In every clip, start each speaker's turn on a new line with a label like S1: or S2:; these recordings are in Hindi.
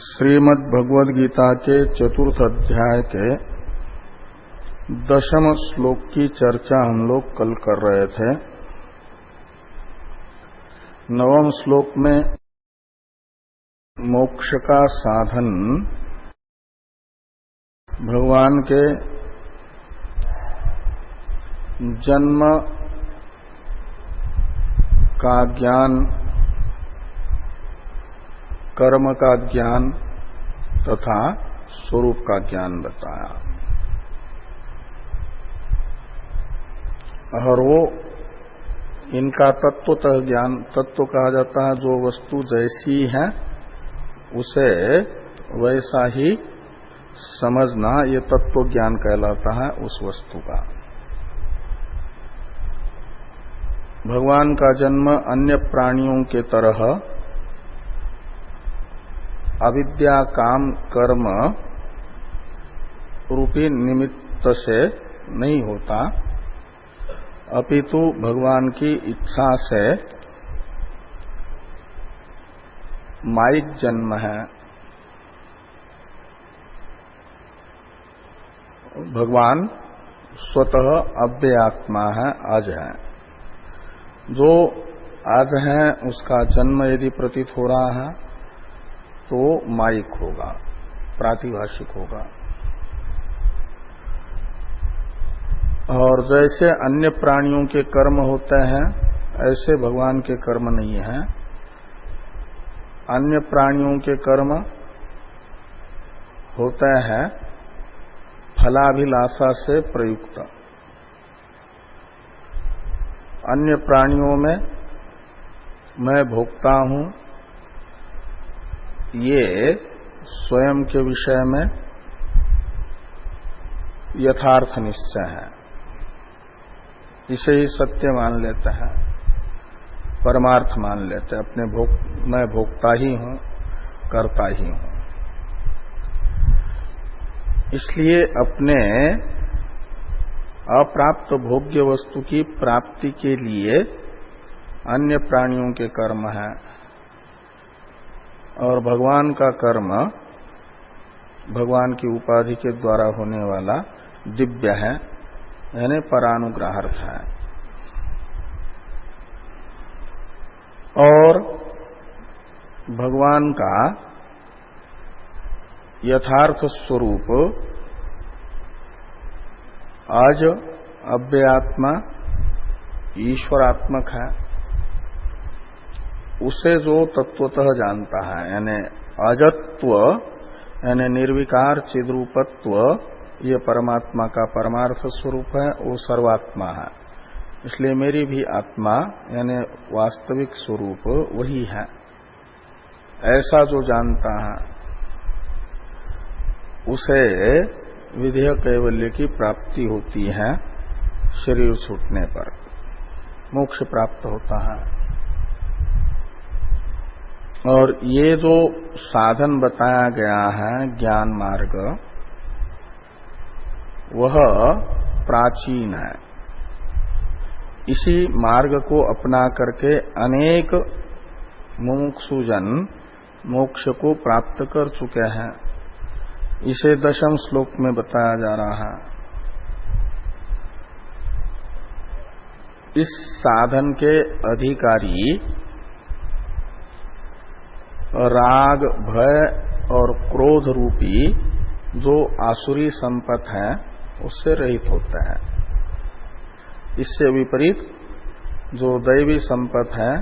S1: श्रीमद् भगवद गीता के चतुर्थ अध्याय के 10वें श्लोक की चर्चा हम लोग कल कर रहे थे। 9वें श्लोक में मोक्ष का साधन भगवान के जन्म का ज्ञान, कर्म का ज्ञान तथा स्वरूप का ज्ञान बताया। और वो इनका तत्वतः ज्ञान, तत्व कहा जाता है जो वस्तु जैसी है उसे वैसा ही समझना, ये तत्व ज्ञान कहलाता है उस वस्तु का। भगवान का जन्म अन्य प्राणियों के तरह अविद्या काम कर्म रूपी निमित्त से नहीं होता, अपितु भगवान की इच्छा से माइक जन्म है। भगवान स्वतः अव्यय आत्मा है, अज है। जो आज है उसका जन्म यदि प्रतीत हो रहा है तो माइक होगा, प्रातिभाषिक होगा। और जैसे अन्य प्राणियों के कर्म होते हैं ऐसे भगवान के कर्म नहीं है। अन्य प्राणियों के कर्म होते हैं फलाभिलाषा से प्रयुक्त। अन्य प्राणियों में मैं भोक्ता हूं, ये स्वयं के विषय में यथार्थ निश्चय है, इसे ही सत्य मान लेते हैं, परमार्थ मान लेते हैं। अपने मैं भोक्ता ही हूं, करता ही हूं। इसलिए अपने अप्राप्त भोग्य वस्तु की प्राप्ति के लिए अन्य प्राणियों के कर्म है, और भगवान का कर्म भगवान की उपाधि के द्वारा होने वाला दिव्य है, यानी परानुग्रहार्थ है। और भगवान का यथार्थ स्वरूप आज अव्ययात्मा ईश्वरात्मक है। उसे जो तत्वतः जानता है, यानी अजत्व यानी निर्विकार चिद्रूपत्व, ये परमात्मा का परमार्थ स्वरूप है, वो सर्वात्मा है। इसलिए मेरी भी आत्मा यानी वास्तविक स्वरूप वही है। ऐसा जो जानता है उसे विधेय कैवल्य की प्राप्ति होती है। शरीर छूटने पर मोक्ष प्राप्त होता है। और ये जो साधन बताया गया है ज्ञान मार्ग, वह प्राचीन है। इसी मार्ग को अपना करके अनेक मुमुक्षुजन मोक्ष को प्राप्त कर चुके हैं। इसे 10वें श्लोक में बताया जा रहा है। इस साधन के अधिकारी राग, भय और क्रोध रूपी जो आसुरी संपत्ति है उससे रहित होता है। इससे विपरीत जो दैवी संपत्ति है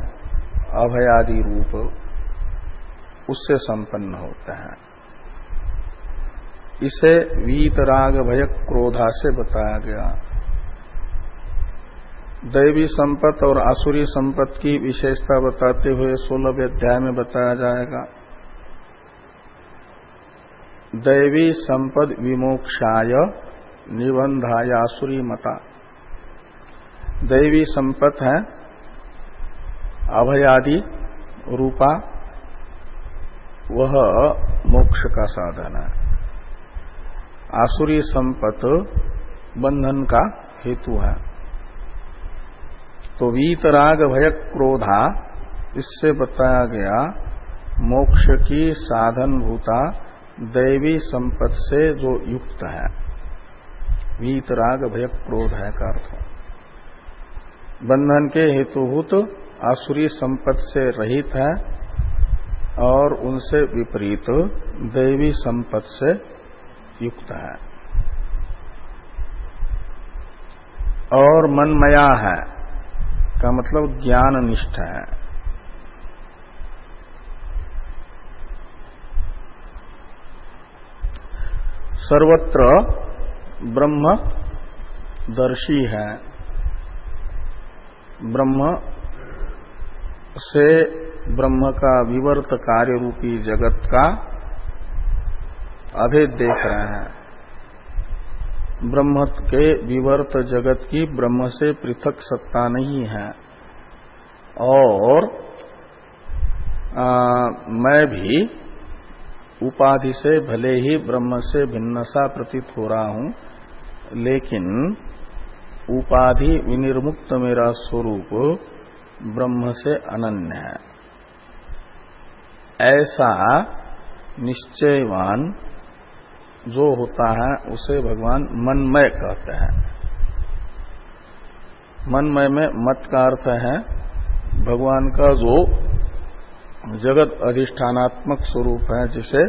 S1: अभयादि रूप, उससे संपन्न होता है। इसे वीत राग भय क्रोधा से बताया गया। दैवी संपत्ति और आसुरी संपत्ति की विशेषता बताते हुए 16वें अध्याय में बताया जाएगा। दैवी संपद विमोक्षाय निबंधाय आसुरी मता। दैवी संपत्ति है अभयादि रूपा, वह मोक्ष का साधन है। आसुरी संपत्ति बंधन का हेतु है। तो वीतराग भय क्रोधा, इससे बताया गया मोक्ष की साधन भूता दैवी संपत्ति से जो युक्त है, वीत राग भय क्रोध है का अर्थ। बंधन के हेतुभूत आसुरी संपत्ति से रहित है और उनसे विपरीत दैवी संपत्ति से युक्त है और मनमया है का मतलब ज्ञान निष्ठ है। सर्वत्र ब्रह्म दर्शी है, ब्रह्म से ब्रह्म का विवर्त कार्य रूपी जगत का अभेद देख रहे हैं। ब्रह्म के विवर्त जगत की ब्रह्म से पृथक सत्ता नहीं है और मैं भी उपाधि से भले ही ब्रह्म से भिन्नसा प्रतीत हो रहा हूं, लेकिन उपाधि विनिर्मुक्त मेरा स्वरूप ब्रह्म से अनन्य है, ऐसा निश्चयवान जो होता है उसे भगवान मनमय कहते हैं। मनमय में मत का अर्थ है भगवान का जो जगत अधिष्ठानात्मक स्वरूप है, जिसे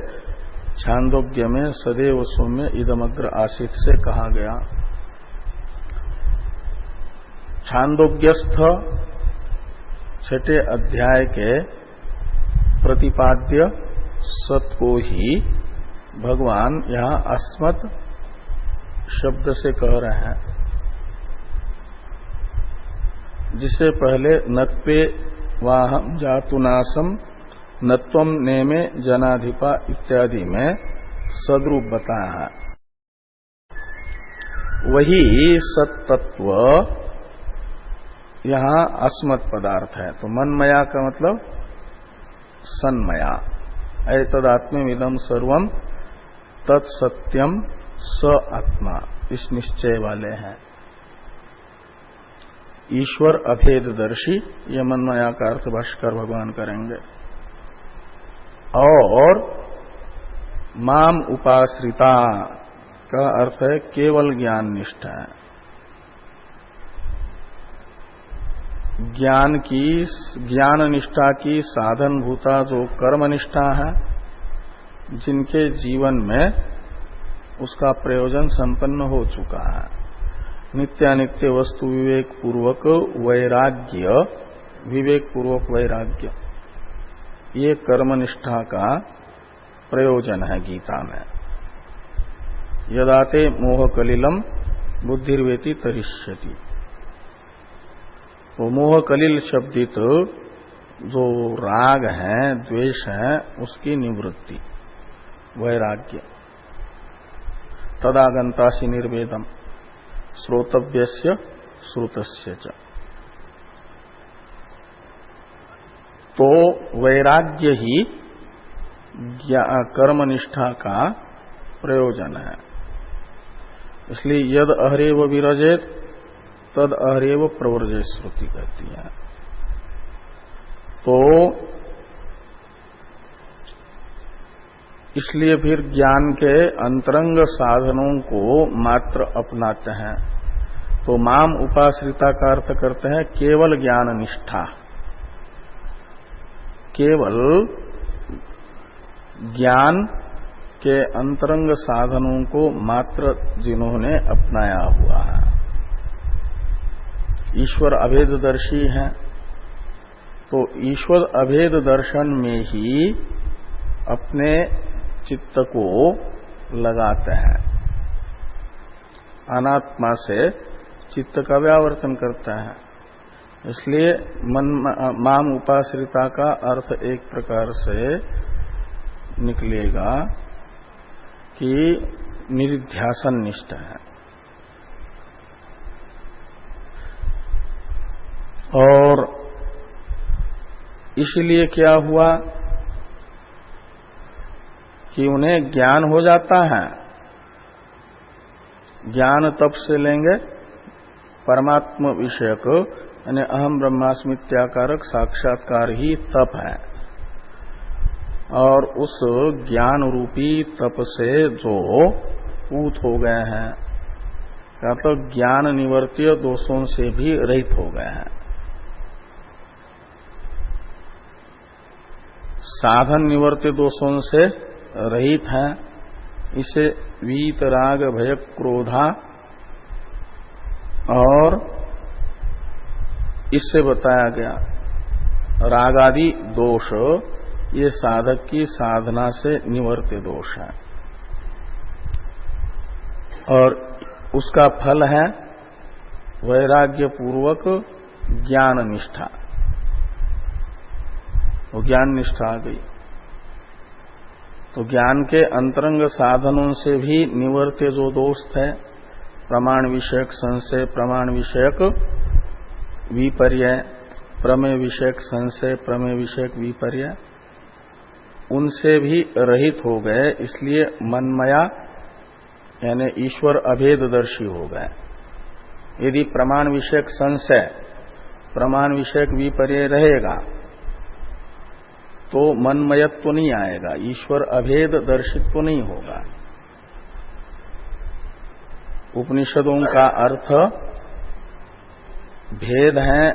S1: छांदोग्य में सदैव सौम्य इदमग्र आसीत से कहा गया। छांदोग्यस्थ छठे अध्याय के प्रतिपाद्य सत को ही भगवान यहां अस्मत् शब्द से कह रहे हैं, जिसे पहले नत्वे वाहम जातुनासम नत्वम नेमे जनाधिपा इत्यादि में सद्रूप बताया है। वही सत्तत्व यहां अस्मत् पदार्थ है। तो मनमया का मतलब सन्मया, एतदात्म्यमिदं सर्वम तत्सत्यम स आत्मा, इस निश्चय वाले हैं। ईश्वर अभेददर्शी, ये मनमया का अर्थ भाष्कर भगवान करेंगे। और माम उपाश्रिता का अर्थ है केवल ज्ञान निष्ठा है। ज्ञान निष्ठा की साधन भूता जो कर्म निष्ठा है, जिनके जीवन में उसका प्रयोजन संपन्न हो चुका है। नित्यानित्य वस्तु विवेक पूर्वक वैराग्य, विवेक पूर्वक वैराग्य, ये कर्मनिष्ठा का प्रयोजन है गीता में। यदाते मोह कलिलम बुद्धिर्वेति तरिष्यति। वो मोह कलिल शब्दित जो राग है, द्वेष है, उसकी निवृत्ति, वैराग्य। तदागंतासी निर्वेदम श्रोतव्यस्य श्रुतस्य च। तो वैराग्य ही कर्मनिष्ठा का प्रयोजन है। इसलिए यद अहरेव विरजेत तद अहरेव प्रवर्जे श्रुति कहती है। तो इसलिए फिर ज्ञान के अंतरंग साधनों को मात्र अपनाते हैं। तो माम उपाश्रिता का अर्थ करते हैं केवल ज्ञान निष्ठा, केवल ज्ञान के अंतरंग साधनों को मात्र जिन्होंने अपनाया हुआ है। ईश्वर अभेददर्शी है, तो ईश्वर अभेद दर्शन में ही अपने चित्त को लगाते हैं, अनात्मा से चित्त का व्यावर्तन करता है। इसलिए माम उपाश्रिता का अर्थ एक प्रकार से निकलेगा कि निरिध्यासन निष्ठ है। और इसलिए क्या हुआ कि उन्हें ज्ञान हो जाता है। ज्ञान तब से लेंगे परमात्म विषयक, यानी अहम ब्रह्मास्मित्याकारक साक्षात्कार ही तप है। और उस ज्ञान रूपी तप से जो पूत हो गए हैं, मतलब ज्ञान निवर्तीय दोषों से भी रहित हो गए हैं। साधन निवर्त्य दोषों से रहित है। इसे वीत राग भय क्रोधा और इससे बताया गया रागादि दोष, ये साधक की साधना से निवर्त्य दोष है और उसका फल है वैराग्य पूर्वक ज्ञान निष्ठा। वो ज्ञान निष्ठा आ गई तो ज्ञान के अंतरंग साधनों से भी निवर्त्य जो दोष है, प्रमाण विषयक संशय, प्रमाण विषयक विपर्य, प्रमेय विषयक संशय, प्रमेय विषयक विपर्य, उनसे भी रहित हो गए। इसलिए मनमया यानी ईश्वर अभेददर्शी हो गए। यदि प्रमाण विषयक संशय, प्रमाण विषयक विपर्य रहेगा तो मनमयत्व नहीं आएगा, ईश्वर अभेद दर्शित्व नहीं होगा। उपनिषदों का अर्थ भेद है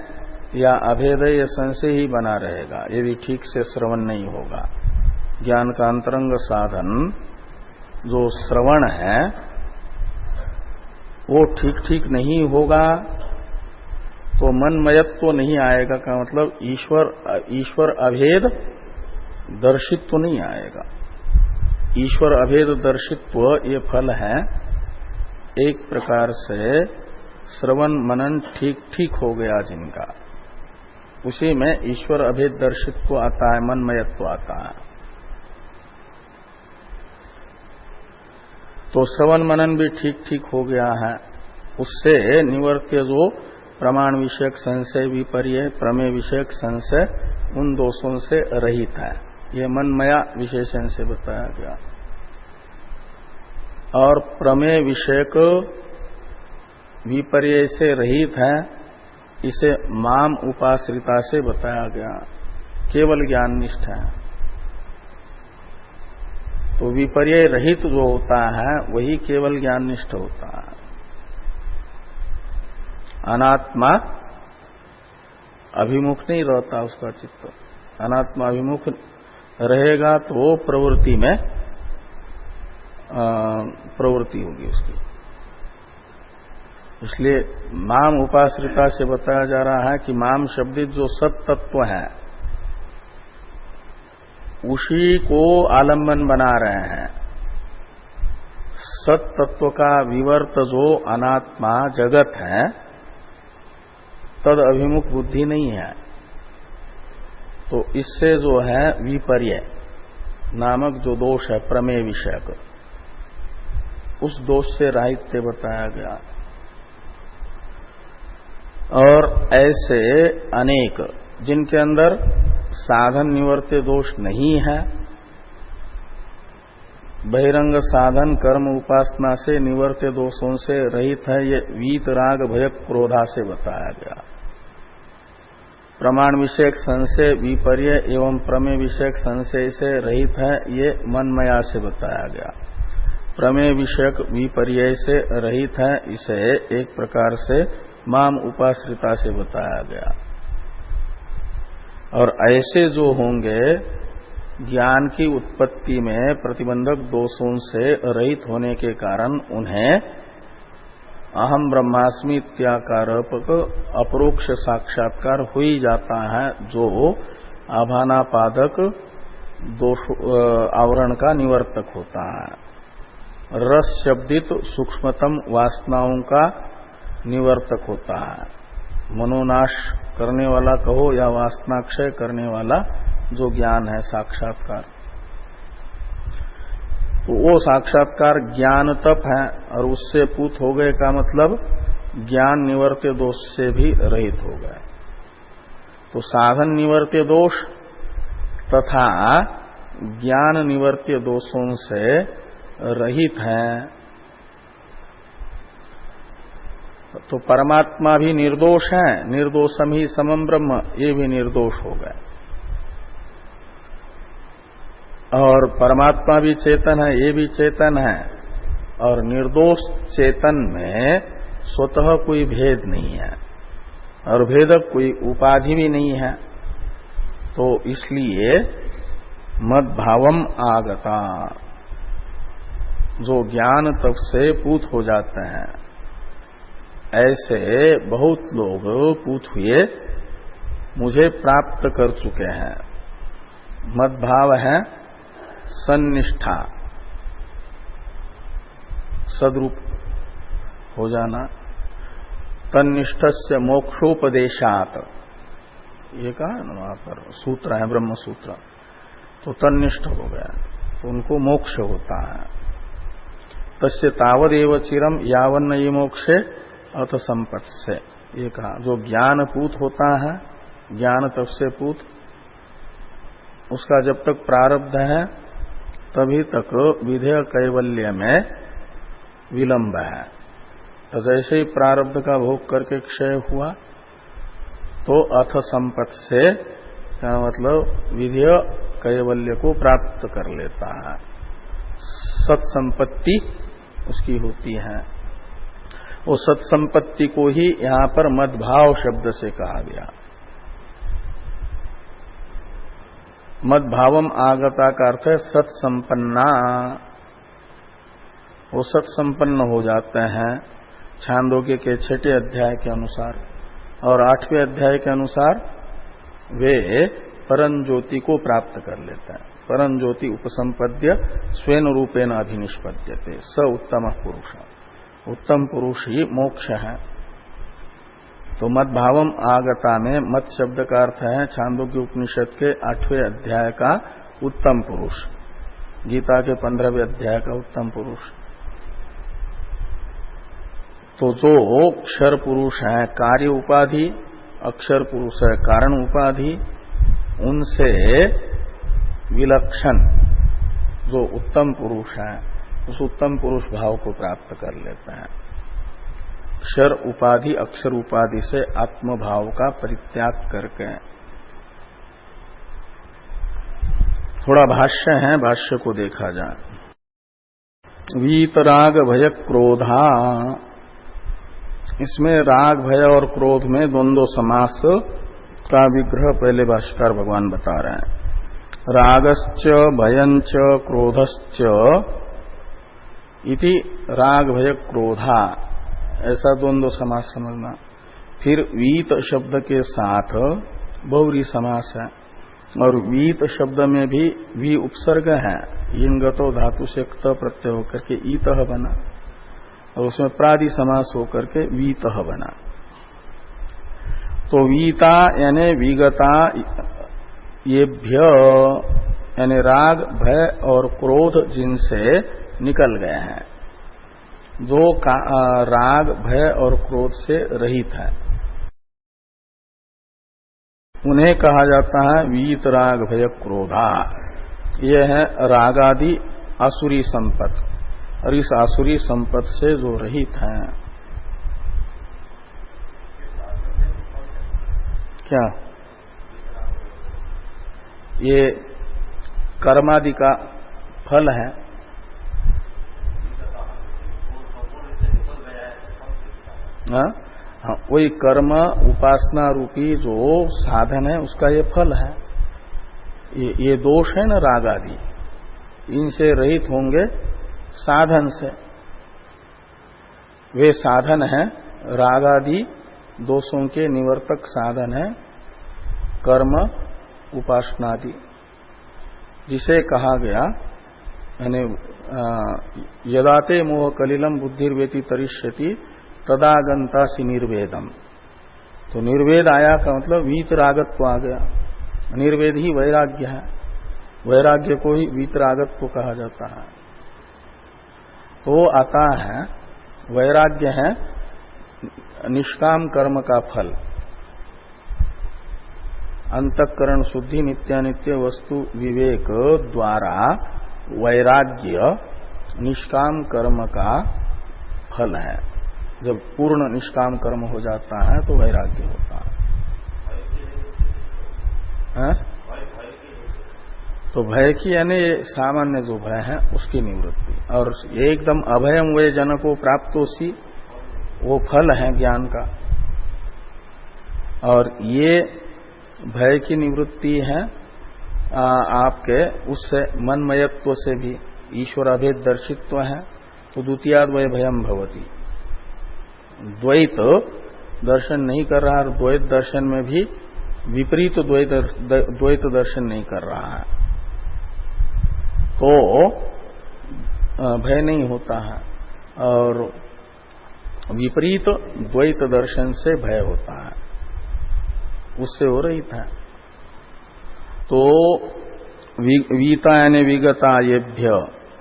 S1: या अभेद है, यह संशय ही बना रहेगा यदि ठीक से श्रवण नहीं होगा। ज्ञान का अंतरंग साधन जो श्रवण है वो ठीक ठीक नहीं होगा तो मनमयत्व नहीं आएगा का मतलब ईश्वर अभेद दर्शित्व नहीं आएगा। ईश्वर अभेद दर्शित्व ये फल है एक प्रकार से श्रवण मनन ठीक ठीक हो गया जिनका, उसी में ईश्वर अभेद दर्शित्व आता है, मनमयत्व आता है। तो श्रवण मनन भी ठीक ठीक हो गया है, उससे निवर्त्य जो प्रमाण विषयक संशय विपर्य, प्रमेय विषयक संशय, उन दोषों से रहित है। ये मनमया विशेषण से बताया गया। और प्रमेय विषयक विपर्य से रहित है, इसे माम उपाश्रिता से बताया गया, केवल ज्ञान निष्ठ है। तो विपर्य रहित जो होता है वही केवल ज्ञान निष्ठ होता है। अनात्मा अभिमुख नहीं रहता उसका चित्त। अनात्मा अभिमुख रहेगा तो प्रवृत्ति में प्रवृत्ति होगी उसकी। इसलिए माम उपाश्रिता से बताया जा रहा है कि माम शब्दित जो सत तत्व है उसी को आलंबन बना रहे हैं। सत तत्व का विवर्त जो अनात्मा जगत है तद अभिमुख बुद्धि नहीं है। तो इससे जो है विपर्य नामक जो दोष है प्रमेय विषयक, उस दोष से राहित्य बताया गया। और ऐसे अनेक जिनके अंदर साधन निवर्त्य दोष नहीं है, बहिरंग साधन कर्म उपासना से निवर्त्य दोषों से रहित है, ये वीत राग भय क्रोधा से बताया गया। प्रमाण विषयक संशय विपर्य एवं प्रमेय विषयक संशय से रहित है, ये मनमया से बताया गया। प्रमेय विषयक विपर्य से रहित है, इसे एक प्रकार से माम उपाश्रिता से बताया गया। और ऐसे जो होंगे ज्ञान की उत्पत्ति में प्रतिबंधक दोषों से रहित होने के कारण उन्हें अहम ब्रह्मास्मि इत्याकारक अपरोक्ष साक्षात्कार हो ही जाता है, जो आभानापादक दोष आवरण का निवर्तक होता है। रस शब्दित सूक्ष्मतम वासनाओं का निवर्तक होता है। मनोनाश करने वाला कहो या वासनाक्षय करने वाला जो ज्ञान है साक्षात्कार, तो वो साक्षात्कार ज्ञान तप है और उससे पूत हो गए का मतलब ज्ञान निवर्त्य दोष से भी रहित हो गए। तो साधन निवर्त्य दोष तथा ज्ञान निवर्त्य दोषों से रहित हैं। तो परमात्मा भी निर्दोष है, निर्दोषम ही समम ब्रह्म, ये भी निर्दोष हो गए। और परमात्मा भी चेतन है, ये भी चेतन है, और निर्दोष चेतन में स्वतः कोई भेद नहीं है और भेदक कोई उपाधि भी नहीं है। तो इसलिए मद्भावम आगता, जो ज्ञान तक से पूत हो जाते हैं, ऐसे बहुत लोग पूत हुए मुझे प्राप्त कर चुके हैं। मद्भाव है सन्निष्ठा, सद्रूप हो जाना। तन्निष्ठस्य मोक्षोपदेशात, ये कहा ना वहां पर सूत्र है, ब्रह्म सूत्र। तो तन्निष्ठ हो गया तो उनको मोक्ष होता है। तस्य तावदेव चिरम यावन्न ये मोक्षे अथ संपत् से, ये कहा। जो ज्ञान पूत होता है, ज्ञान तक से पूत, उसका जब तक प्रारब्ध है तभी तक विधेय कैवल्य में विलंब है। तो जैसे ही प्रारब्ध का भोग करके क्षय हुआ तो अथ संपत् से क्या मतलब विधेय कैवल्य को प्राप्त कर लेता है, सत्संपत्ति उसकी होती है। वो सत्संपत्ति को ही यहां पर मद्भाव शब्द से कहा गया। मद्भावम आगता का अर्थ है सत्संपन्ना, वो सत्संपन्न हो जाते हैं छांदोग्य के 6 अध्याय के अनुसार, और 8वें अध्याय के अनुसार वे परम ज्योति को प्राप्त कर लेते हैं। परम ज्योति उपसंपद्य स्वेन रूपेण अभिनिष्पद्यते स उत्तम पुरुष, उत्तम पुरुष ही मोक्ष है। तो मद्भावम आगता में मत शब्द का अर्थ है छांदोग्य उपनिषद के 8वें अध्याय का उत्तम पुरुष, गीता के 15वें अध्याय का उत्तम पुरुष। तो जो अक्षर पुरुष है कार्य उपाधि, अक्षर पुरुष है कारण उपाधि, उनसे विलक्षण जो उत्तम पुरुष है उस उत्तम पुरुष भाव को प्राप्त कर लेते हैं। अक्षर उपाधि, अक्षर उपाधि से आत्म भाव का परित्याग करके। थोड़ा भाष्य है, भाष्य को देखा जाए। वीतराग भय क्रोधा, इसमें राग भय और क्रोध में द्वंद्व समास का विग्रह पहले भाष्यकार भगवान बता रहे हैं। रागश्च भयंच क्रोधश्च इति राग भय क्रोधा, ऐसा द्वंद्व समास समझना। फिर वीत शब्द के साथ बहुरी समास है, और वीत शब्द में भी वी उपसर्ग है, इंगतो धातु से क्त प्रत्यय होकर के ईतः बना, और उसमें प्रादि समास होकर के वीतः बना। तो वीता यानी विगता येभ्य, यानी राग भय और क्रोध जिनसे निकल गए हैं, जो राग भय और क्रोध से रहित है, उन्हें कहा जाता है वीत राग भय क्रोधा। ये है रागादि आसुरी संपत्ति, और इस आसुरी संपत्ति से जो रहित हैं। क्या ये कर्मादि का फल है। हाँ, वही कर्म उपासना रूपी जो साधन है उसका ये फल है। ये दोष है ना राग आदि, इनसे रहित होंगे साधन से। वे साधन है, राग आदि दोषों के निवर्तक साधन है कर्म उपासनादि, जिसे कहा गया यानी यदाते मोह कलिलम बुद्धिर्वेति तरिष्यति तदागंतासी निर्वेदम। तो निर्वेद आया का मतलब वीत रागत्व आ गया। निर्वेद ही वैराग्य है, वैराग्य को ही वीत रागत्व कहा जाता है। तो आता है वैराग्य है निष्काम कर्म का फल। अंतःकरण शुद्धि नित्यानित्य वस्तु विवेक द्वारा वैराग्य निष्काम कर्म का फल है। जब पूर्ण निष्काम कर्म हो जाता है तो वैराग्य होता है। तो भय की यानी सामान्य जो भय है उसकी निवृत्ति, और एकदम अभयम वे जनको प्राप्तोसी वो फल है ज्ञान का। और ये भय की निवृत्ति है आपके उससे मनमयत्व से भी, ईश्वर अभेद दर्शित्व है तो द्वितीयाद्वय भयम भवति। द्वैत दर्शन नहीं कर रहा और द्वैत दर्शन में भी विपरीत द्वैत दर्शन नहीं कर रहा है तो भय नहीं होता है, और विपरीत द्वैत दर्शन से भय होता है, उससे हो रही था। तो वीता यानी विगता येभ्य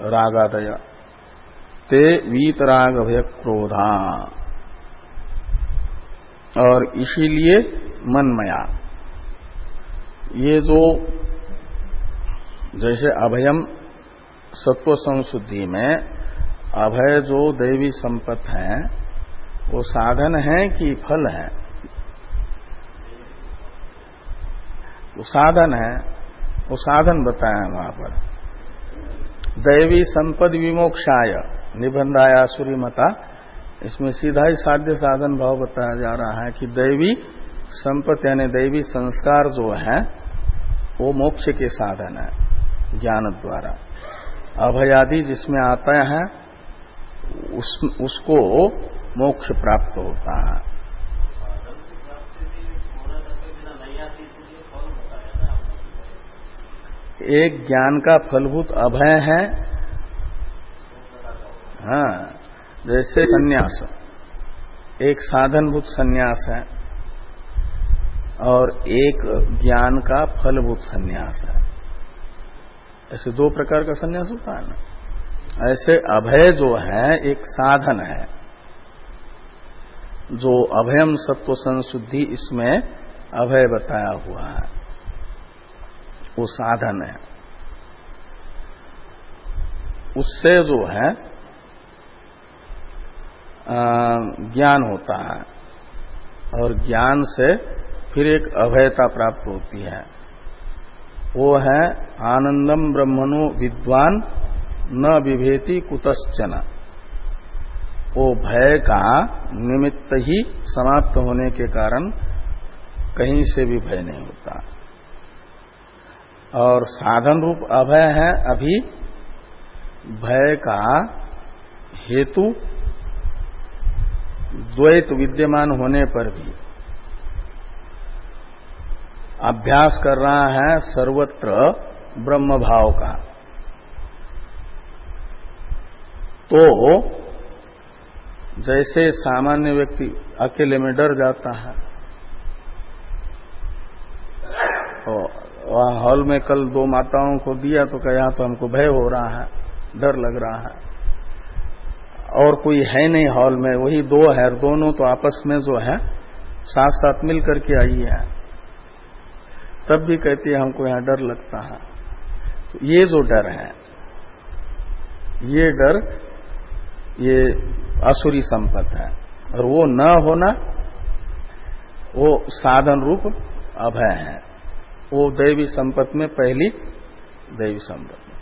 S1: रागादय ते वीतराग भय क्रोधा, और इसीलिए मनमया ये जो जैसे अभयम सत्व संशुद्धि में अभय जो दैवी संपत्ति है वो साधन है कि फल है? वो साधन है, वो साधन बताया वहां पर। दैवी संपद विमोक्षाय निबंधाया सूर्यमता, इसमें सीधा ही साध्य साधन भाव बताया जा रहा है कि दैवी संपत्ति यानी दैवी संस्कार जो है वो मोक्ष के साधन है ज्ञान द्वारा। अभयादि जिसमें आता है उसको मोक्ष प्राप्त होता है। एक ज्ञान का फलभूत अभय है, हाँ, जैसे सन्यास एक साधनभूत सन्यास है और एक ज्ञान का फलभूत सन्यास है। ऐसे दो प्रकार का सन्यास होता है ना। ऐसे अभय जो है एक साधन है, जो अभयम सत्व संशुद्धि इसमें अभय बताया हुआ है वो साधन है। उससे जो है ज्ञान होता है और ज्ञान से फिर एक अभयता प्राप्त होती है, वो है आनंदम ब्रह्मणो विद्वान न विभेति कुतश्चन। वो भय का निमित्त ही समाप्त होने के कारण कहीं से भी भय नहीं होता। और साधन रूप अभय है अभी भय का हेतु द्वैत विद्यमान होने पर भी अभ्यास कर रहा है सर्वत्र ब्रह्म भाव का। तो जैसे सामान्य व्यक्ति अकेले में डर जाता है, तो हॉल में कल दो माताओं को दिया तो कहा यहाँ तो हमको भय हो रहा है, डर लग रहा है, और कोई है नहीं हॉल में, वही दो है, दोनों तो आपस में जो है साथ साथ मिल करके आई है, तब भी कहती है हमको यहाँ डर लगता है। तो ये जो डर है, ये डर ये असुरी संपत्ति है, और वो न होना वो साधन रूप अभय है। वो दैवी संपत्ति में पहली दैवी संपत्ति,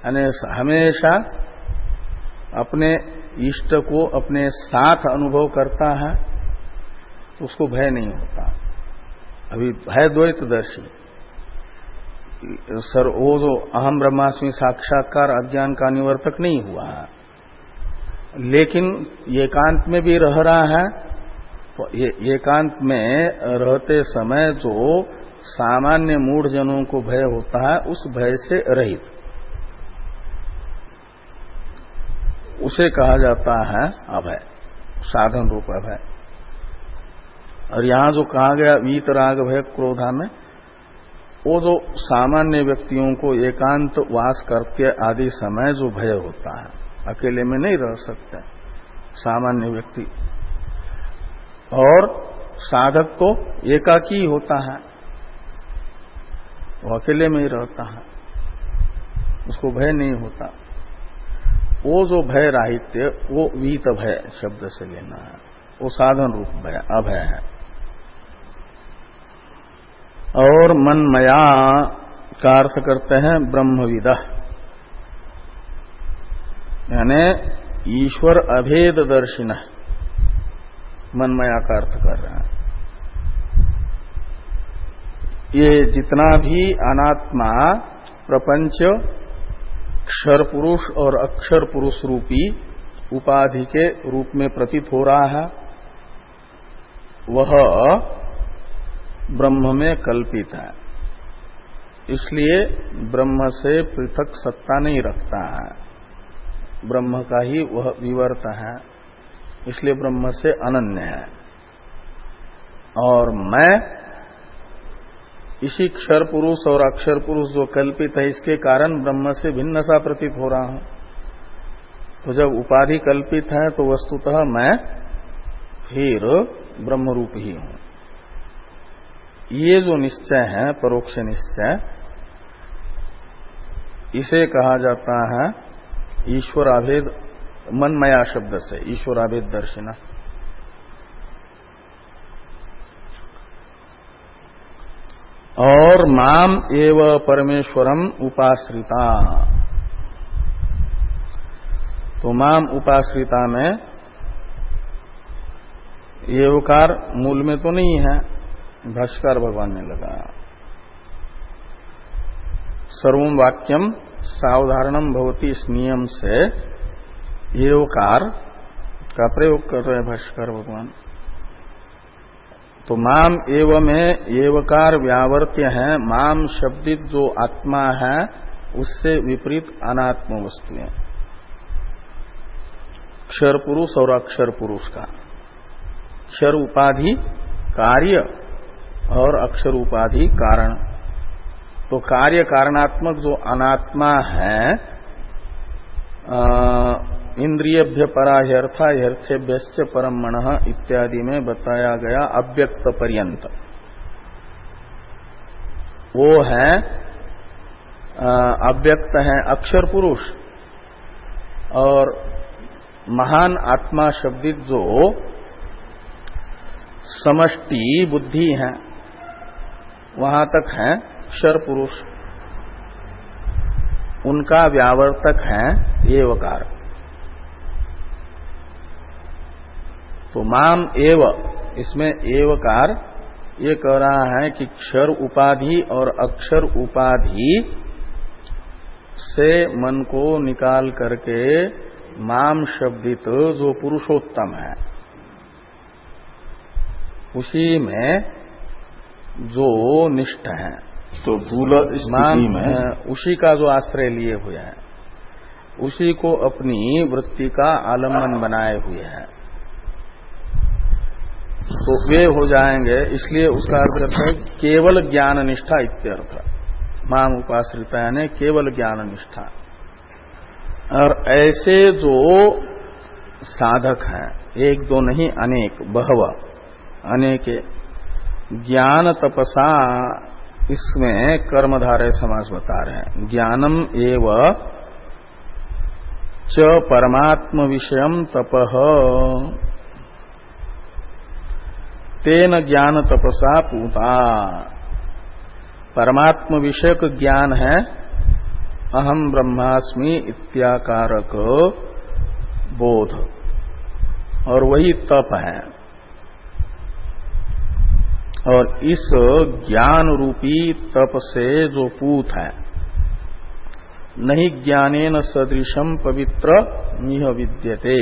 S1: यानी हमेशा अपने इष्ट को अपने साथ अनुभव करता है तो उसको भय नहीं होता। अभी भय द्वैतदर्शी सर, वो जो अहम ब्रह्मास्मि साक्षात्कार अज्ञान का निवर्तक नहीं हुआ है, लेकिन एकांत में भी रह रहा है। तो एकांत में रहते समय जो सामान्य मूढ़ जनों को भय होता है उस भय से रहित, उसे कहा जाता है अभय, साधन रूप अभय। और यहां जो कहा गया वीतराग भय क्रोधा में, वो जो सामान्य व्यक्तियों को एकांत वास करके आदि समय जो भय होता है, अकेले में नहीं रह सकते सामान्य व्यक्ति, और साधक तो एकाकी होता है, वो अकेले में ही रहता है, उसको भय नहीं होता। वो जो भय राहित्य वो वीत भय शब्द से लेना है, वो साधन रूप भय अभय है। और मनमया का अर्थ करते हैं ब्रह्मविदः, यानी ईश्वर अभेद दर्शिनः, मनमया का अर्थ कर रहे हैं। ये जितना भी अनात्मा प्रपंच क्षर पुरुष और अक्षर पुरुष रूपी उपाधि के रूप में प्रतीत हो रहा है, वह ब्रह्म में कल्पित है। इसलिए ब्रह्म से पृथक सत्ता नहीं रखता है, ब्रह्म का ही वह विवर्त है, इसलिए ब्रह्म से अनन्य है। और मैं इसी क्षर पुरुष और अक्षर पुरुष जो कल्पित है, इसके कारण ब्रह्म से भिन्न सा प्रतीत हो रहा हूं। तो जब उपाधि कल्पित है तो वस्तुतः मैं फिर ब्रह्म रूप ही हूं। ये जो निश्चय है परोक्ष निश्चय, इसे कहा जाता है ईश्वराभेद, मनमया शब्द से ईश्वराभेद दर्शिना। और माम एव परमेश्वरम उपाश्रिता, तो माम उपाश्रिता में एवकार मूल में तो नहीं है, भाष्कर भगवान ने लगा। सर्वम वाक्यम सावधारणम भवति, इस नियम से एवकार का प्रयोग कर रहे हैं भाष्कर भगवान। तो माम एव में एवकार व्यावर्त्य है, माम शब्दित जो आत्मा है उससे विपरीत अनात्म वस्तुएं, क्षर पुरुष और अक्षर पुरुष का। क्षर उपाधि कार्य और अक्षर उपाधि कारण। तो कार्य कारणात्मक जो अनात्मा है, इंद्रियभ्य परा ह्यर्था ह्यर्थेभ्यश्च परम मनः इत्यादि में बताया गया अव्यक्त पर्यंत, वो है अव्यक्त है अक्षर पुरुष। और महान आत्मा शब्दित जो समष्टि बुद्धि है, वहां तक है अक्षर पुरुष, उनका व्यावर्तक है एवकार। तो माम एव, इसमें एवकार ये कह रहा है कि क्षर उपाधि और अक्षर उपाधि से मन को निकाल करके माम शब्दित जो पुरुषोत्तम है, उसी में जो निष्ठ है,
S2: तो भूल स्थिति में
S1: उसी का जो आश्रय लिए हुए हैं, उसी को अपनी वृत्ति का आलम्बन बनाए हुए हैं, तो वे हो जाएंगे। इसलिए उसका अर्थ करता है केवल ज्ञान निष्ठा इत्यर्थ। माम उपाश्रिता यानी केवल ज्ञान निष्ठा। और ऐसे जो साधक हैं, एक दो नहीं अनेक, बहव अनेक, ज्ञान तपसा, इसमें कर्मधारय समास बता रहे हैं। ज्ञानम एव च परमात्म विषयम तपः, तेन ज्ञान तपसा पूता। परमात्म विषयक ज्ञान है अहम ब्रह्मास्मि इत्याकारक बोध, और वही तप है। और इस ज्ञान रूपी तप से जो पूत है, नहीं ज्ञानेन सदृशम पवित्र निह विद्यते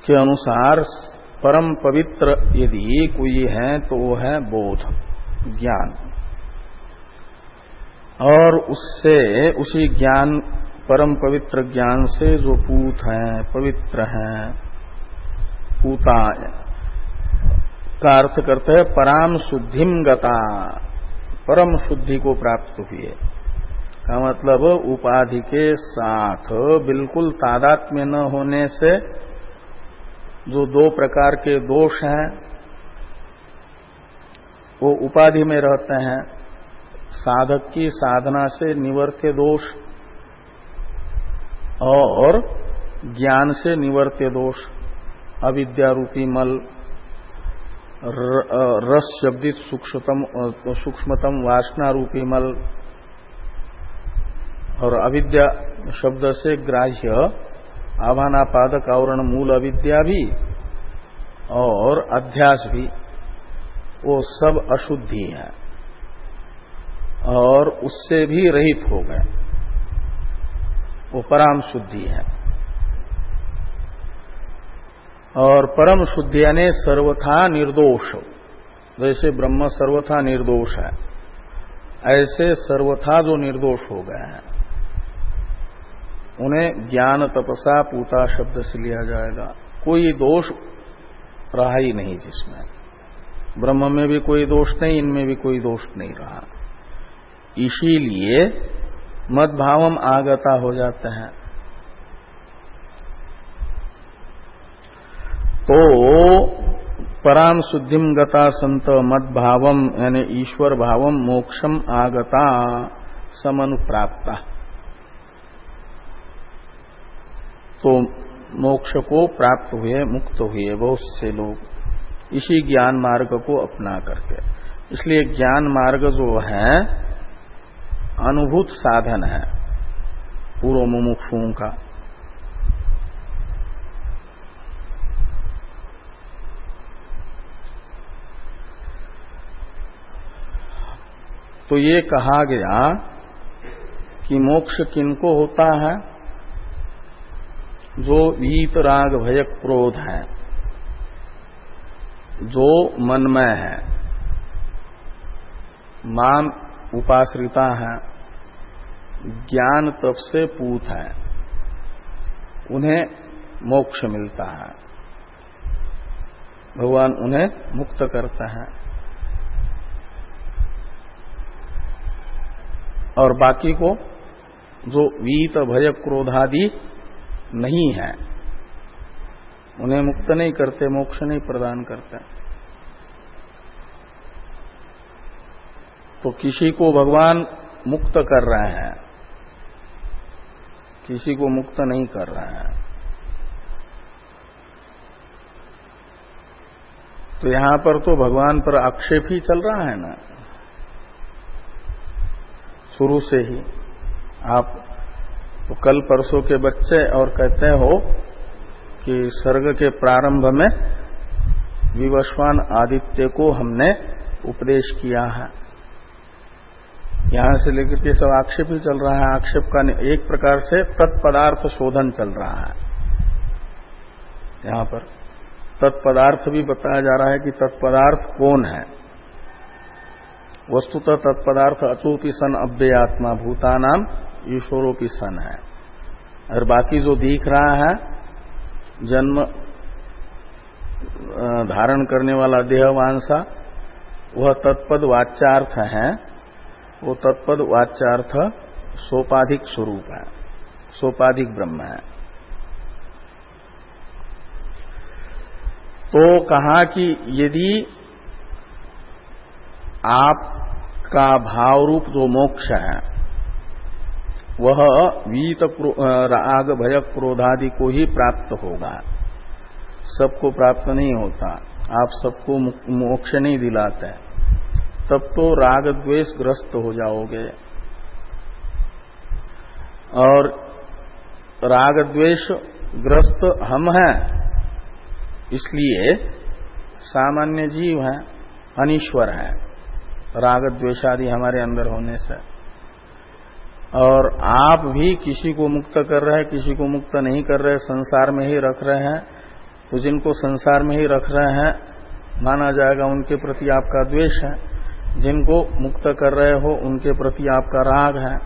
S1: के अनुसार परम पवित्र यदि कोई है तो वो है बोध, ज्ञान। और उससे, उसी ज्ञान, परम पवित्र ज्ञान से जो पूत है, पवित्र है, पूता का अर्थ करते हैं पराम शुद्धिम गता, परम शुद्धि को प्राप्त हुए का मतलब उपाधि के साथ बिल्कुल तादात्म्य न होने से जो दो प्रकार के दोष हैं वो उपाधि में रहते हैं। साधक की साधना से निवर्त्य दोष और ज्ञान से निवर्त्य दोष, अविद्या रूपी मल, रस शब्दित सूक्ष्मतम वासना रूपी मल और अविद्या शब्द से ग्राह्य आभानापादक आवरण मूल अविद्या भी और अध्यास भी, वो सब अशुद्धि है और उससे भी रहित हो गए, वो परम शुद्धि है। और परम शुद्धि यानी सर्वथा निर्दोष, जैसे ब्रह्म सर्वथा निर्दोष है, ऐसे सर्वथा जो निर्दोष हो गए हैं उन्हें ज्ञान तपसा पूता शब्द से लिया जाएगा। कोई दोष रहा ही नहीं जिसमें, ब्रह्म में भी कोई दोष नहीं, इनमें भी कोई दोष नहीं रहा। इसीलिए मद्भावम आगता हो जाते हैं। तो पराम शुद्धिम गता संत मद्भावम यानी ईश्वर भावम मोक्षम आगता समनुप्राप्ता, तो मोक्ष को प्राप्त हुए, मुक्त हुए बहुत से लोग इसी ज्ञान मार्ग को अपना करके। इसलिए ज्ञान मार्ग जो है अनुभूत साधन है पूर्व मुमुक्षुओं का। तो ये कहा गया कि मोक्ष किनको होता है? जो वीत राग भय क्रोध है, जो मनमय है, माम उपाश्रिता है, ज्ञान तप से पूत है, उन्हें मोक्ष मिलता है, भगवान उन्हें मुक्त करता है। और बाकी को जो वीत भय क्रोधादि नहीं है उन्हें मुक्त नहीं करते, मोक्ष नहीं प्रदान करते। तो किसी को भगवान मुक्त कर रहे हैं, किसी को मुक्त नहीं कर रहे हैं। तो यहां पर तो भगवान पर आक्षेप ही चल रहा है ना शुरू से ही। आप तो कल परसों के बच्चे और कहते हो कि सर्ग के प्रारंभ में विवस्वान आदित्य को हमने उपदेश किया है। यहां से लेकर के सब आक्षेप ही चल रहा है। आक्षेप का एक प्रकार से तत्पदार्थ शोधन चल रहा है। यहां पर तत्पदार्थ भी बताया जा रहा है कि तत्पदार्थ कौन है। वस्तुतः तत्पदार्थ अचूपी सन अव्ययात्मा भूतानाम ईश्वरोपी सन है। और बाकी जो दिख रहा है जन्म धारण करने वाला देहवांसा, वह तत्पद वाच्यार्थ है। वो तत्पद वाच्यार्थ सोपाधिक स्वरूप है, सोपाधिक ब्रह्म है। तो कहा कि यदि आपका भाव रूप जो मोक्ष है वह वीत राग भय क्रोधादि को ही प्राप्त होगा, सबको प्राप्त नहीं होता, आप सबको मोक्ष नहीं दिलाते, तब तो राग द्वेष ग्रस्त हो जाओगे। और राग द्वेष ग्रस्त हम हैं, इसलिए सामान्य जीव हैं, अनीश्वर हैं, राग द्वेषादि हमारे अंदर होने से। और आप भी किसी को मुक्त कर रहे हैं, किसी को मुक्त नहीं कर रहे, संसार में ही रख रहे हैं। तो जिनको संसार में ही रख रहे हैं माना जाएगा उनके प्रति आपका द्वेष है, जिनको मुक्त कर रहे हो उनके प्रति आपका राग है।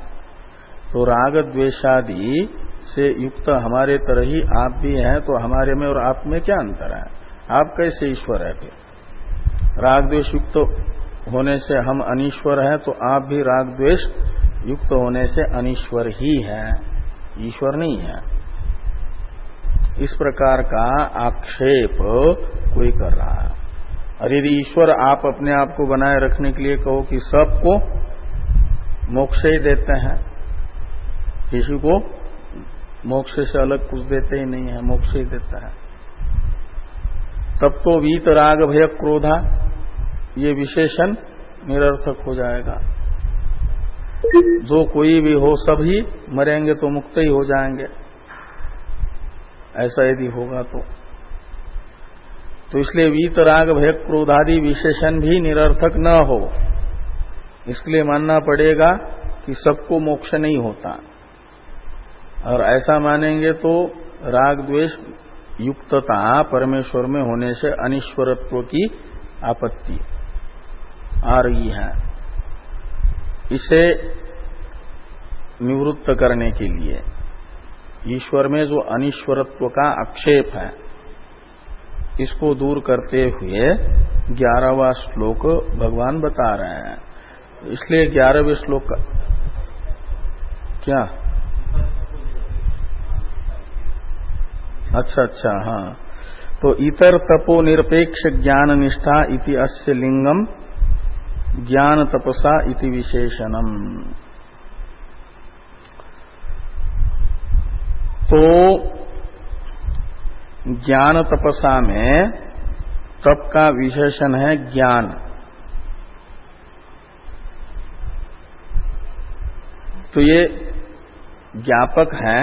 S1: तो राग द्वेषादि से युक्त हमारे तरह ही आप भी हैं, तो हमारे में और आप में क्या अंतर है? आप कैसे ईश्वर है? फिर राग द्वेष युक्त होने से हम अनीश्वर हैं, तो आप भी राग द्वेष युक्त होने से अनीश्वर ही है, ईश्वर नहीं है। इस प्रकार का आक्षेप कोई कर रहा है। और यदि ईश्वर आप अपने आप को बनाए रखने के लिए कहो कि सबको मोक्ष ही देते हैं, किसी को मोक्ष से अलग कुछ देते ही नहीं है, मोक्ष ही देता है, तब तो वीत राग भय क्रोधा ये विशेषण निरर्थक हो जाएगा। जो कोई भी हो सभी मरेंगे तो मुक्त ही हो जाएंगे, ऐसा यदि होगा तो इसलिए वीत राग भय क्रोधादि विशेषण भी निरर्थक न हो। इसके लिए मानना पड़ेगा कि सबको मोक्ष नहीं होता, और ऐसा मानेंगे तो राग द्वेष युक्तता परमेश्वर में होने से अनिश्वरत्व की आपत्ति आ रही है। इसे निवृत्त करने के लिए ईश्वर में जो अनिश्वरत्व का आक्षेप है, इसको दूर करते हुए 11वां श्लोक भगवान बता रहे हैं। इसलिए 11वें श्लोक का क्या? अच्छा, हाँ। तो इतर तपो निरपेक्ष ज्ञान निष्ठा इति अस्य लिंगम ज्ञान तपसा इति विशेषणम। तो ज्ञान तपसा में तप का विशेषण है ज्ञान। तो ये ज्ञापक है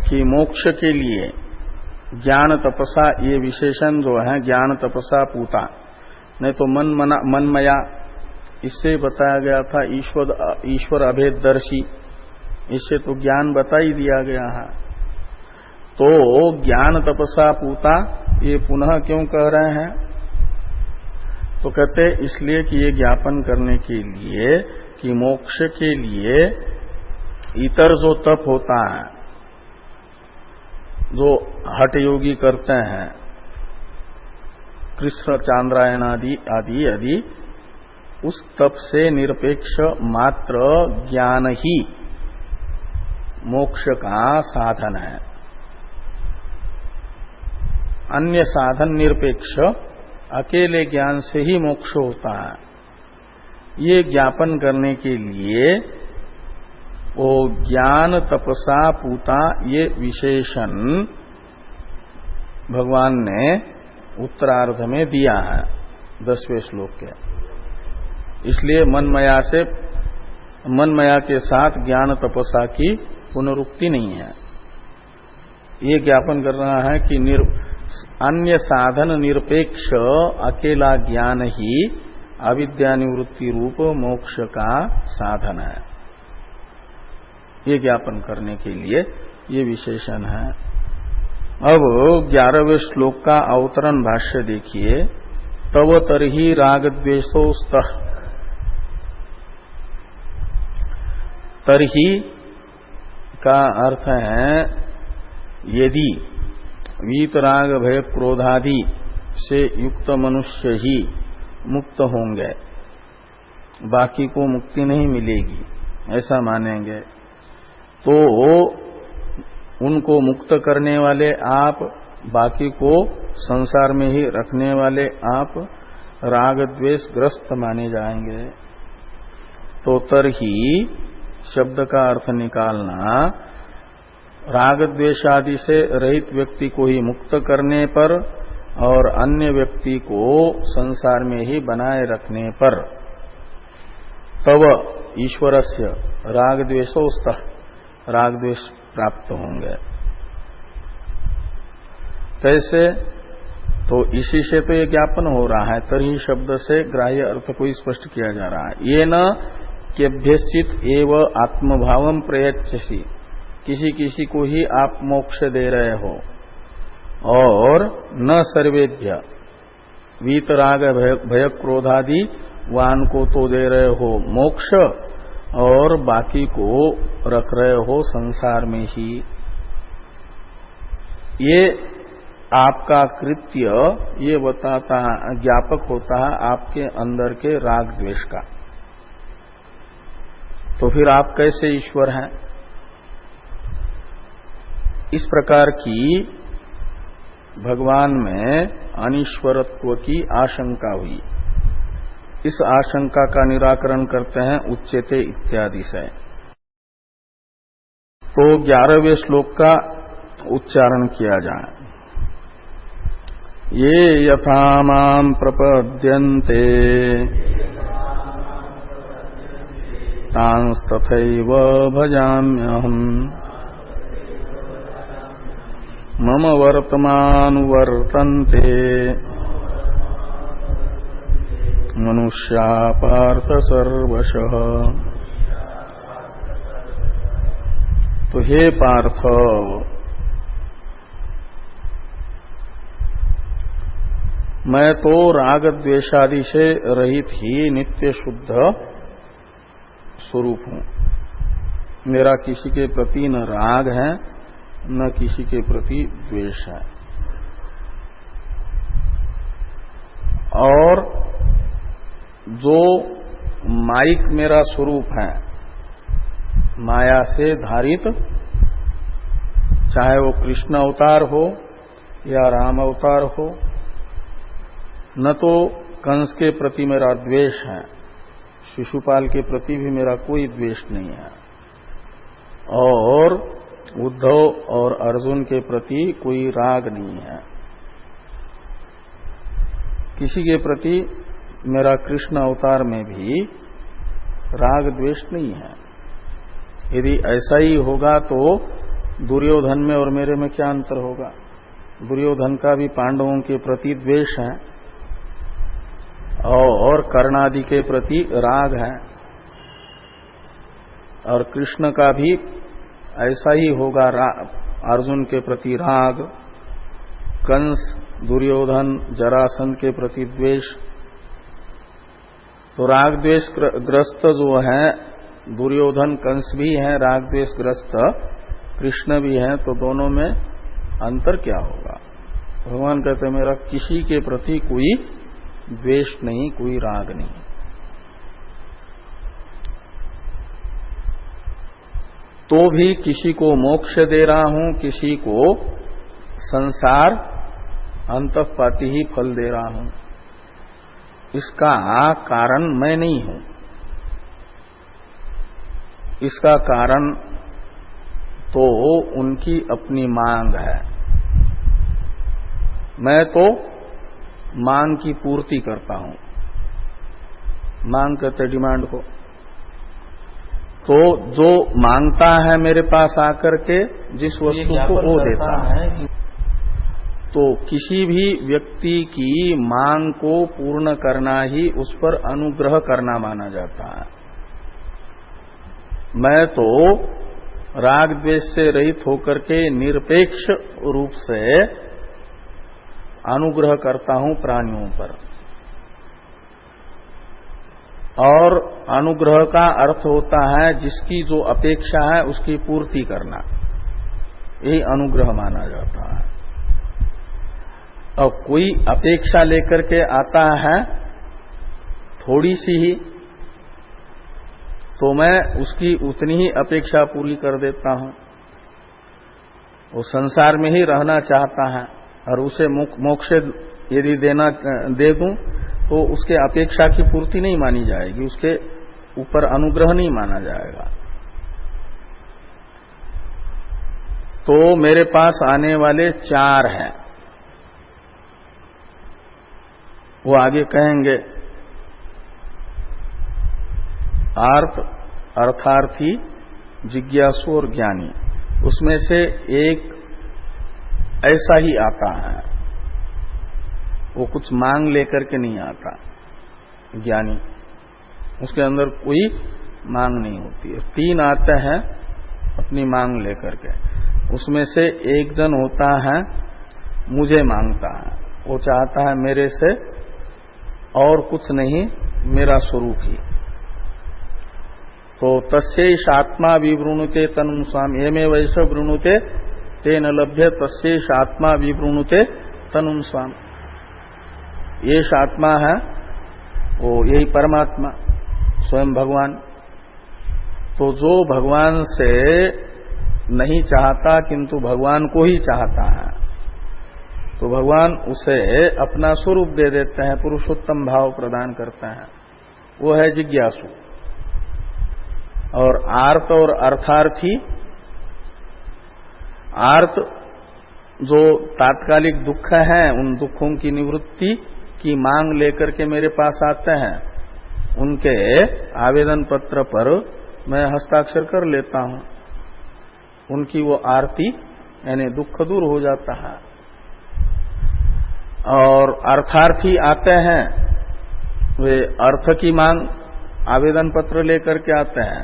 S1: कि मोक्ष के लिए ज्ञान तपसा, ये विशेषण जो है ज्ञान तपसा पूता, नहीं तो मनमया, इससे बताया गया था ईश्वर अभेददर्शी, इससे तो ज्ञान बता ही दिया गया है। तो ज्ञान तपसा पूता ये पुनः क्यों कह रहे हैं? तो कहते इसलिए कि ये ज्ञापन करने के लिए कि मोक्ष के लिए इतर जो तप होता है, जो हठ योगी करते हैं, कृष्ण चांद्रायण आदि, उस तप से निरपेक्ष मात्र ज्ञान ही मोक्ष का साधन है। अन्य साधन निरपेक्ष अकेले ज्ञान से ही मोक्ष होता है। ये ज्ञापन करने के लिए वो ज्ञान तपसा पूता ये विशेषण भगवान ने उत्तरार्ध में दिया है 10वें श्लोक के। इसलिए मनमया के साथ ज्ञान तपसा की पुनरुक्ति नहीं है। ये ज्ञापन कर रहा है कि अन्य साधन निरपेक्ष अकेला ज्ञान ही अविद्या निवृत्ति रूप मोक्ष का साधन है। ये ज्ञापन करने के लिए ये विशेषण है। अब 11वें श्लोक का अवतरण भाष्य देखिए। तव तरहि राग द्वेषो स्तः। तरहि का अर्थ है यदि वीतराग भय क्रोधादि से युक्त मनुष्य ही मुक्त होंगे, बाकी को मुक्ति नहीं मिलेगी, ऐसा मानेंगे, तो उनको मुक्त करने वाले आप, बाकी को संसार में ही रखने वाले आप राग द्वेष ग्रस्त माने जाएंगे। तो तरही शब्द का अर्थ निकालना, राग द्वेष आदि से रहित व्यक्ति को ही मुक्त करने पर और अन्य व्यक्ति को संसार में ही बनाए रखने पर तव ईश्वरस्य राग द्वेषोस्तः राग द्वेष प्राप्त होंगे। कैसे? तो इसी से तो ये ज्ञापन हो रहा है। तरी शब्द से ग्राह्य अर्थ को स्पष्ट किया जा रहा है। ये न केभ्यश्चित एव आत्मभावम प्रयच्छसि, किसी किसी को ही आप मोक्ष दे रहे हो, और न सर्वेभ्य वीतराग भय क्रोधादि वान को तो दे रहे हो मोक्ष, और बाकी को रख रहे हो संसार में ही। ये आपका कृत्य ये बताता है, ज्ञापक होता है आपके अंदर के राग द्वेष का। तो फिर आप कैसे ईश्वर हैं? इस प्रकार की भगवान में अनीश्वरत्व की आशंका हुई। इस आशंका का निराकरण करते हैं उच्यते इत्यादि से। तो 11वें श्लोक का उच्चारण किया जाए। ये यथा मां प्रपद्यन्ते तांस्तथैव भजाम्यहम् मम वर्तमानुवर्तन्ते मनुष्या पार्थ सर्वशः। तो हे पार्थ, मैं तो राग द्वेषादि से रहित ही नित्य शुद्ध स्वरूप हूं। मेरा किसी के प्रति न राग है न किसी के प्रति द्वेष है। और जो माइक मेरा स्वरूप है, माया से धारित, चाहे वो कृष्ण अवतार हो या राम अवतार हो, न तो कंस के प्रति मेरा द्वेष है, शिशुपाल के प्रति भी मेरा कोई द्वेष नहीं है, और उद्धव और अर्जुन के प्रति कोई राग नहीं है। किसी के प्रति मेरा कृष्ण अवतार में भी राग द्वेष नहीं है। यदि ऐसा ही होगा तो दुर्योधन में और मेरे में क्या अंतर होगा? दुर्योधन का भी पांडवों के प्रति द्वेष है और कर्णादि के प्रति राग है, और कृष्ण का भी ऐसा ही होगा, अर्जुन के प्रति राग, कंस, दुर्योधन, जरासंध के प्रति द्वेष। तो राग द्वेष ग्रस्त जो है दुर्योधन, कंस भी है, राग द्वेष ग्रस्त कृष्ण भी है, तो दोनों में अंतर क्या होगा? भगवान कहते हैं मेरा किसी के प्रति कोई द्वेष नहीं, कोई राग नहीं। तो भी किसी को मोक्ष दे रहा हूं, किसी को संसार अंतःपाती ही फल दे रहा हूं। इसका कारण मैं नहीं हूं। इसका कारण तो उनकी अपनी मांग है। मैं तो मांग की पूर्ति करता हूं। मांग कहते डिमांड को। तो जो मांगता है मेरे पास आकर के जिस वस्तु को वो देता है। तो किसी भी व्यक्ति की मांग को पूर्ण करना ही उस पर अनुग्रह करना माना जाता है। मैं तो राग द्वेष से रहित होकर के निरपेक्ष रूप से अनुग्रह करता हूं प्राणियों पर। और अनुग्रह का अर्थ होता है जिसकी जो अपेक्षा है उसकी पूर्ति करना, यही अनुग्रह माना जाता है। और कोई अपेक्षा लेकर के आता है थोड़ी सी ही, तो मैं उसकी उतनी ही अपेक्षा पूरी कर देता हूं। वो संसार में ही रहना चाहता है और उसे मोक्ष यदि दे दूं तो उसके अपेक्षा की पूर्ति नहीं मानी जाएगी, उसके ऊपर अनुग्रह नहीं माना जाएगा। तो मेरे पास आने वाले 4 हैं, वो आगे कहेंगे। आर्त, अर्थार्थी, जिज्ञासु और ज्ञानी। उसमें से एक ऐसा ही आता है, वो कुछ मांग लेकर के नहीं आता। ज्ञानी, उसके अंदर कोई मांग नहीं होती है। 3 आते हैं अपनी मांग लेकर के। उसमें से एक जन होता है मुझे मांगता है, वो चाहता है मेरे से और कुछ नहीं, मेरा स्वरूप ही। तो तस्यैष आत्मा विवृणुते तनुं स्वाम येमे वैष वृणुते तेन लभ्य तस्यैष आत्मा विवृणुते तनुं स्वाम। ये आत्मा है वो यही परमात्मा स्वयं भगवान। तो जो भगवान से नहीं चाहता किंतु भगवान को ही चाहता है, तो भगवान उसे अपना स्वरूप दे देते हैं, पुरुषोत्तम भाव प्रदान करते हैं। वो है जिज्ञासु। और आर्त और अर्थार्थी, आर्त जो तात्कालिक दुख है उन दुखों की निवृत्ति की मांग लेकर के मेरे पास आते हैं, उनके आवेदन पत्र पर मैं हस्ताक्षर कर लेता हूं। उनकी वो आरती यानी दुख दूर हो जाता है। और अर्थार्थी आते हैं, वे अर्थ की मांग आवेदन पत्र लेकर के आते हैं,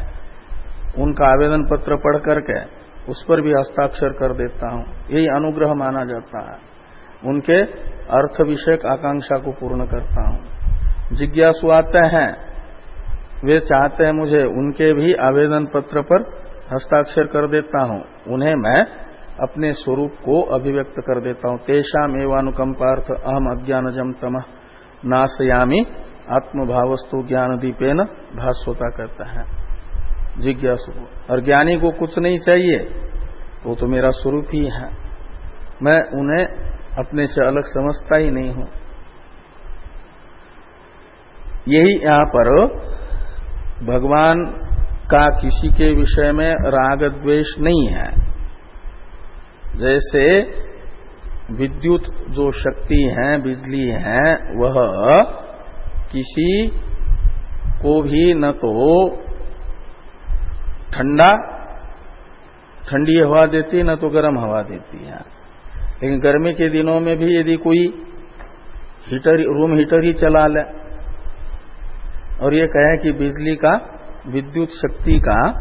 S1: उनका आवेदन पत्र पढ़ करके उस पर भी हस्ताक्षर कर देता हूं। यही अनुग्रह माना जाता है। उनके अर्थ विषयक आकांक्षा को पूर्ण करता हूं। जिज्ञासु आते हैं, वे चाहते हैं मुझे, उनके भी आवेदन पत्र पर हस्ताक्षर कर देता हूं। उन्हें मैं अपने स्वरूप को अभिव्यक्त कर देता हूं। तेषाम एवानुकंपार्थ अहम अज्ञानजम तमः नाशयामि आत्मभावस्तु ज्ञान दीपेन भास्वता करता है जिज्ञासु को। और ज्ञानी को कुछ नहीं चाहिए, वो तो मेरा स्वरूप ही है, मैं उन्हें अपने से अलग समझता ही नहीं हूं। यही यहां पर भगवान का किसी के विषय में राग द्वेष नहीं है। जैसे विद्युत जो शक्ति है, बिजली है, वह किसी को भी न तो ठंडी हवा देती न तो गर्म हवा देती है। लेकिन गर्मी के दिनों में भी यदि कोई रूम हीटर ही चला ले और ये कहे कि बिजली का, विद्युत शक्ति का,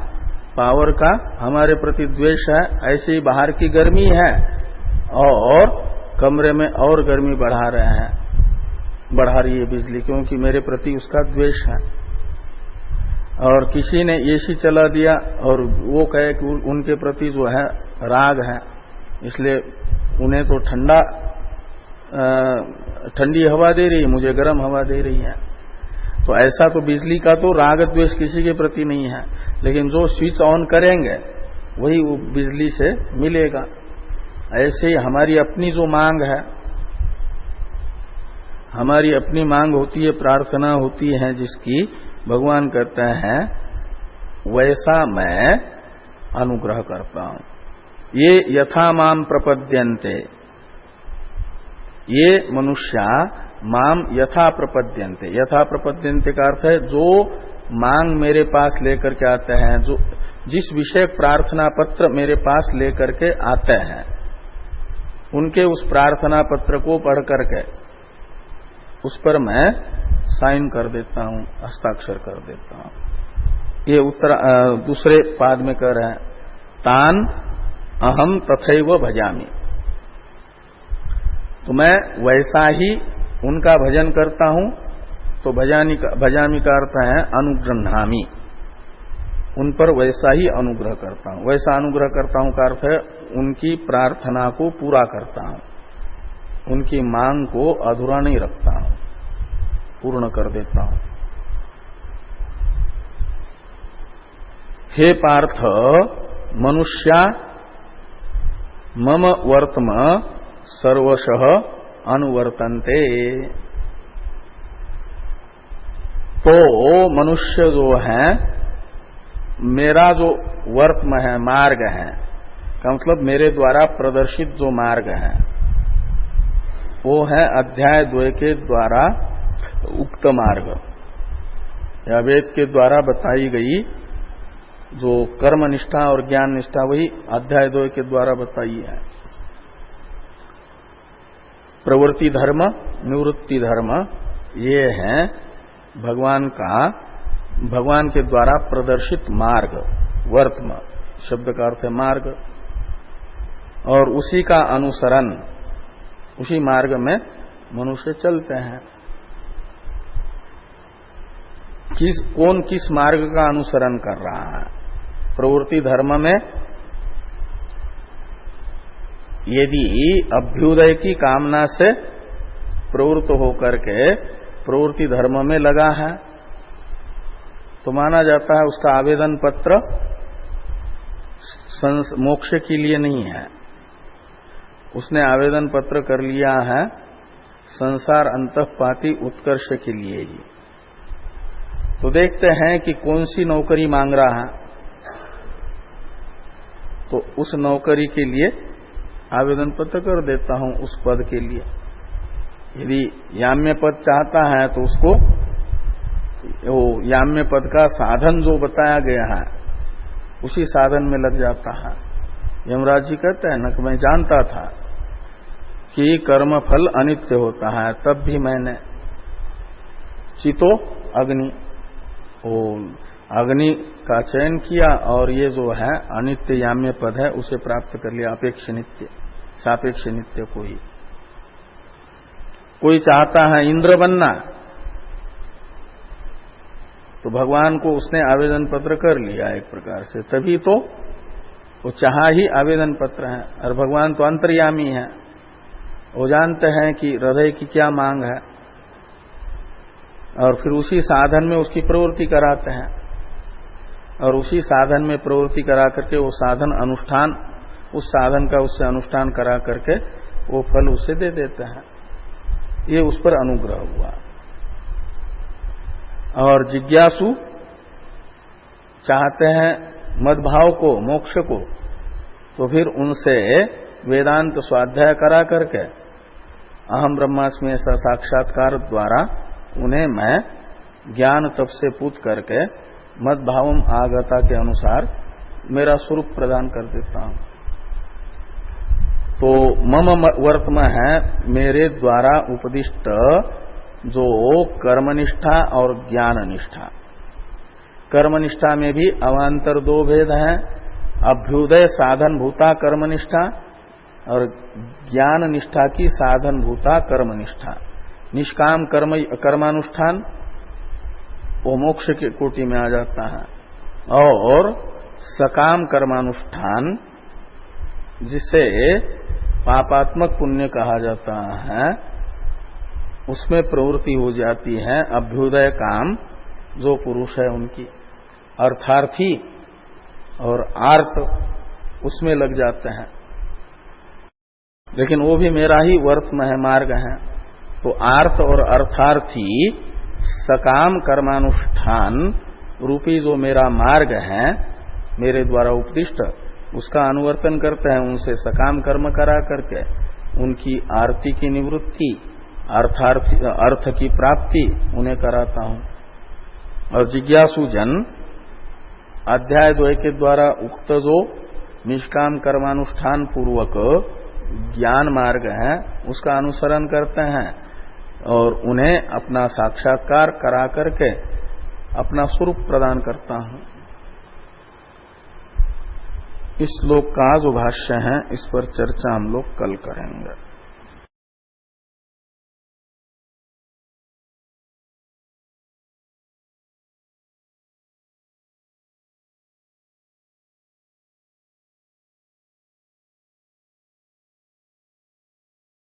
S1: पावर का हमारे प्रति द्वेष है, ऐसे ही बाहर की गर्मी है और कमरे में और गर्मी बढ़ा रही है बिजली, क्योंकि मेरे प्रति उसका द्वेष है। और किसी ने एसी चला दिया और वो कहे कि उनके प्रति जो है राग है, इसलिए उन्हें तो ठंडी हवा दे रही है, मुझे गर्म हवा दे रही है। तो ऐसा तो बिजली का तो राग द्वेष किसी के प्रति नहीं है, लेकिन जो स्विच ऑन करेंगे वही वो बिजली से मिलेगा। ऐसे ही हमारी अपनी जो मांग है, हमारी अपनी मांग होती है, प्रार्थना होती है जिसकी, भगवान कहते हैं वैसा मैं अनुग्रह करता हूं। ये यथा माम प्रपद्यन्ते, ये मनुष्या माम यथा प्रपद्यन्ते। यथा प्रपद्यन्ते का अर्थ है जो मांग मेरे पास लेकर के आते हैं, जो जिस विषय प्रार्थना पत्र मेरे पास लेकर के आते हैं, उनके उस प्रार्थना पत्र को पढ़ करके उस पर मैं साइन कर देता हूं, हस्ताक्षर कर देता हूं। ये दूसरे पाद में कह रहे हैं, तान अहम तथैव भजामि। तो मैं वैसा ही उनका भजन करता हूं। तो भजामि का अर्थ है अनुगृह्णामि, उन पर वैसा ही अनुग्रह करता हूं। वैसा अनुग्रह करता हूं का अर्थ है उनकी प्रार्थना को पूरा करता हूं, उनकी मांग को अधूरा नहीं रखता हूं, पूर्ण कर देता हूं। हे पार्थ, मनुष्या मम वर्तम सर्वशः अनुवर्तन्ते। तो मनुष्य जो है, मेरा जो वर्तम है, मार्ग है, का मतलब मेरे द्वारा प्रदर्शित जो मार्ग है, वो है अध्याय 2 के द्वारा उक्त मार्ग, या वेद के द्वारा बताई गई जो कर्म निष्ठा और ज्ञान निष्ठा, वही अध्याय 2 के द्वारा बताई है। प्रवृत्ति धर्म, निवृत्ति धर्म, ये है भगवान के द्वारा प्रदर्शित मार्ग। वर्तम शब्द का अर्थ है मार्ग, और उसी का अनुसरण, उसी मार्ग में मनुष्य चलते हैं। कौन किस मार्ग का अनुसरण कर रहा है? प्रवृत्ति धर्म में यदि अभ्युदय की कामना से प्रवृत्त होकर के प्रवृत्ति धर्म में लगा है, तो माना जाता है उसका आवेदन पत्र मोक्ष के लिए नहीं है, उसने आवेदन पत्र कर लिया है संसार अंतःपाती उत्कर्ष के लिए ही। तो देखते हैं कि कौन सी नौकरी मांग रहा है, तो उस नौकरी के लिए आवेदन पत्र कर देता हूं उस पद के लिए। यदि याम्य पद चाहता है तो उसको वो याम्य पद का साधन जो बताया गया है उसी साधन में लग जाता है। यमराज जी कहते हैं न कि मैं जानता था कि कर्मफल अनित्य होता है, तब भी मैंने चितो अग्नि, वो अग्नि का चयन किया और ये जो है अनित्य याम्य पद है उसे प्राप्त कर लिया, अपेक्ष नित्य सापेक्ष नित्य को ही। कोई चाहता है इंद्र बनना तो भगवान को उसने आवेदन पत्र कर लिया एक प्रकार से, तभी तो वो चाहा ही आवेदन पत्र है। और भगवान तो अंतर्यामी है, वो जानते हैं कि हृदय की क्या मांग है और फिर उसी साधन में उसकी प्रवृत्ति कराते हैं और उसी साधन में प्रवृत्ति करा करके वो साधन अनुष्ठान, उस साधन का उससे अनुष्ठान करा करके वो फल उसे दे देते हैं। ये उस पर अनुग्रह हुआ। और जिज्ञासु चाहते हैं मदभाव को, मोक्ष को, तो फिर उनसे वेदांत स्वाध्याय करा करके अहम ब्रह्मास्मि ऐसा साक्षात्कार द्वारा उन्हें मैं ज्ञान तप से पूछ करके मदभावम आगता के अनुसार मेरा स्वरूप प्रदान कर देता हूं। तो मम वर्तम है मेरे द्वारा उपदिष्ट जो कर्मनिष्ठा और ज्ञान निष्ठा। कर्मनिष्ठा में भी अवान्तर दो भेद हैं, अभ्युदय साधन भूता कर्मनिष्ठा और ज्ञान निष्ठा की साधन भूता कर्मनिष्ठा। निष्काम कर्मानुष्ठान वो मोक्ष के कोटि में आ जाता है और सकाम कर्मानुष्ठान जिसे पापात्मक पुण्य कहा जाता है उसमें प्रवृत्ति हो जाती है अभ्युदय काम जो पुरुष है उनकी, अर्थार्थी और आर्त उसमें लग जाते हैं। लेकिन वो भी मेरा ही वर्तम है, मार्ग है। तो आर्त और अर्थार्थी सकाम कर्मानुष्ठान रूपी जो मेरा मार्ग है मेरे द्वारा उपदिष्ट, उसका अनुवर्तन करते हैं। उनसे सकाम कर्म करा करके उनकी आरती की निवृत्ति, अर्थ की प्राप्ति उन्हें कराता हूं। और जिज्ञासु जन अध्याय 2 के द्वारा उक्त जो निष्काम कर्मानुष्ठान पूर्वक ज्ञान मार्ग है उसका अनुसरण करते हैं और उन्हें अपना साक्षात्कार करा करके अपना स्वरूप प्रदान करता हूं। इस श्लोक का जो भाष्य है इस पर चर्चा हम लोग कल करेंगे।